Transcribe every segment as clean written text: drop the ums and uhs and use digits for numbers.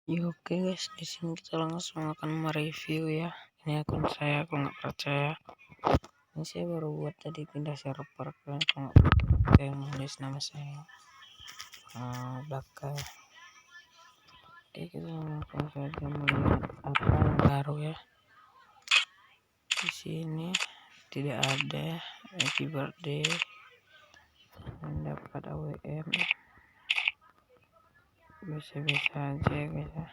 Oke guys, di sini kita langsung akan mereview ya. Ini akun saya, kalau nggak percaya. Ini saya baru buat tadi, pindah server kan, kalau nggak percaya yang nulis nama saya. Bakal. Oke, kita langsung saja melihat apa yang baru ya. Di sini tidak ada happy birthday, mendapat AWM, biasa-biasa aja guys ya.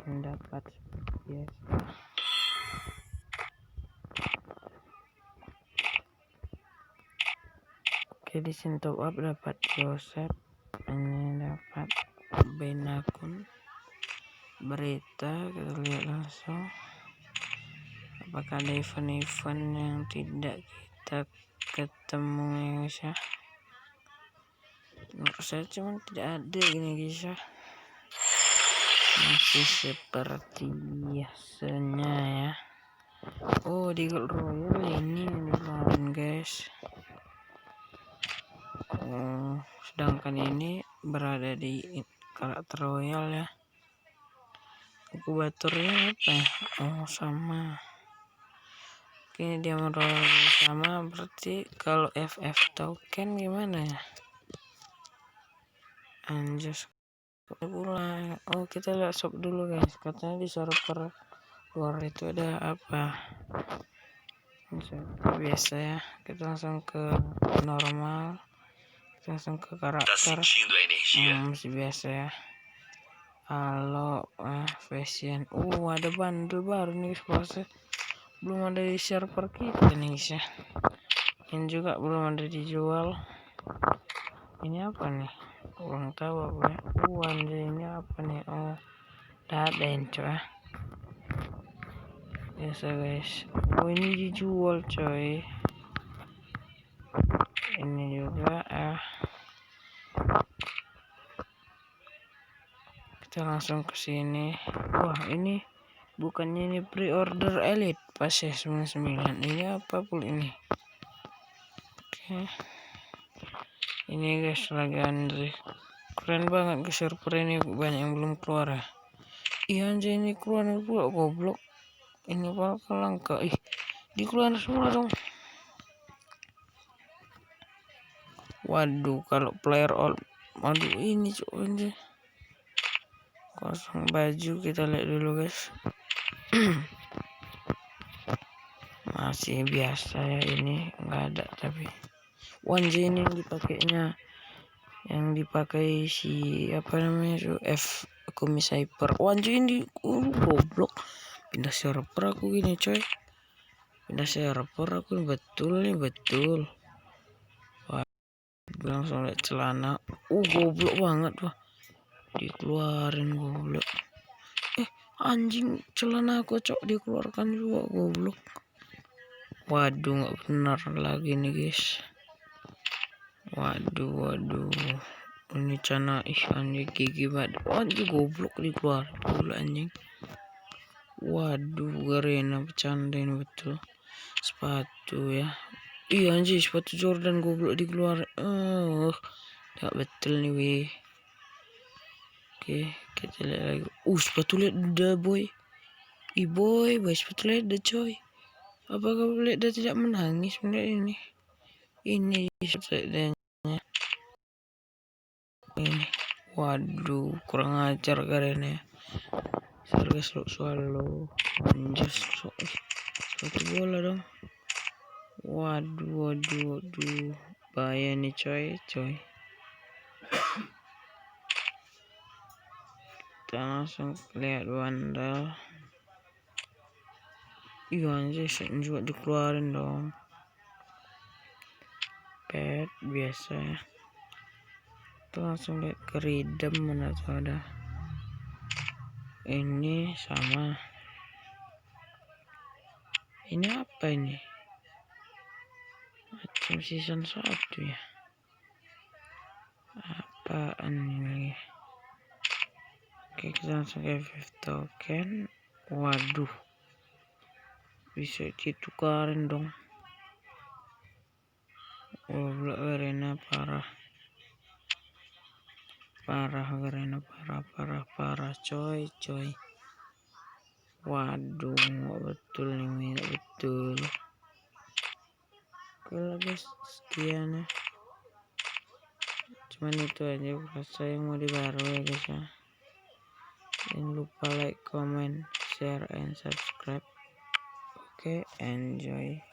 Mendapat biasa. Oke, di sini top up dapat Joseph, ini dapat band akun. Berita kita lihat langsung apakah ada event-event yang tidak kita ketemu ya guys ya. Menurut saya cuman tidak ada gini guys ya, masih seperti biasanya ya. Oh, di Gold Royal ini kemarin guys. Sedangkan ini berada di karakter royal ya. Inkubatornya apa ya? Oh, sama. Oke, dia royal sama, berarti kalau FF token gimana ya? Anjus pulang. Oh, kita lihat shop dulu guys. Katanya di server luar itu ada apa? Biasa ya. Kita langsung ke normal. Kita langsung ke karakter. Masih biasa ya. Halo, fashion. Ada bundle baru nih guys. Belum ada di server kita nih guys ya. Ini juga belum ada dijual. Ini apa nih? Kurang tahu apa ya. Anjay, ini apa nih? Oh, udah ada coy. Biasa guys. Ini dijual coy. Ini juga kita langsung ke sini. Wah, ini bukannya ini pre-order elite pas ya 99. Ini apa pula ini? Oke. Ini guys lagi Andre. Keren banget ke server ini, banyak yang belum keluar ya. Iya anjay, ini keluar pula goblok. Ini bakal langka. Dikeluarin semua dong. Waduh, kalau player all. Waduh, ini cok anjay. Kosong baju, kita lihat dulu guys. Masih biasa ya, ini nggak ada tapi. Anjay, ini yang dipakainya. Yang dipakai si apa namanya tuh, F Kumis Hyper. Anjay, ini goblok. Pindah server aku gini coy. Pindah server aku betul nih, betul. Wah, langsung lihat celana. Goblok banget wah. Dikeluarin goblok. Anjing, celana aku cok dikeluarkan juga goblok. Waduh, nggak benar lagi nih guys. Waduh. Ini celana anjing gigi banget. Anjing goblok dikeluarin dulu anjing. Waduh, Garena bercandain betul. Sepatu ya. Anjing, sepatu Jordan goblok dikeluarin. Gak betul nih weh. Oke, kita lihat lagi. Sepatu leda boy. Boy, sepatu leda coy. Apakah leda tidak menangis melihat ini? Ini sepatunya. Ini. Waduh, kurang ajar Garena. Harga swallow. Anjir, sepatu bola dong. Waduh. Bahaya nih coy. Kita langsung lihat bandal. Anjir, juga dikeluarin dong. Pet biasa ya. Kita langsung lihat ke Ridem, mana tuh ada. Ini sama. Ini apa ini? Macam season 1 ya. Apaan ini? Oke, kita langsung ke FF token. Waduh, bisa ditukarin dong. Goblok Garena parah Garena parah. parah coy. Waduh, nggak betul nih, nggak betul. Oke lah guys, sekian ya. Cuman itu aja rasa yang mau dibaru ya guys ya. Jangan lupa like, comment, share, and subscribe. Oke, enjoy.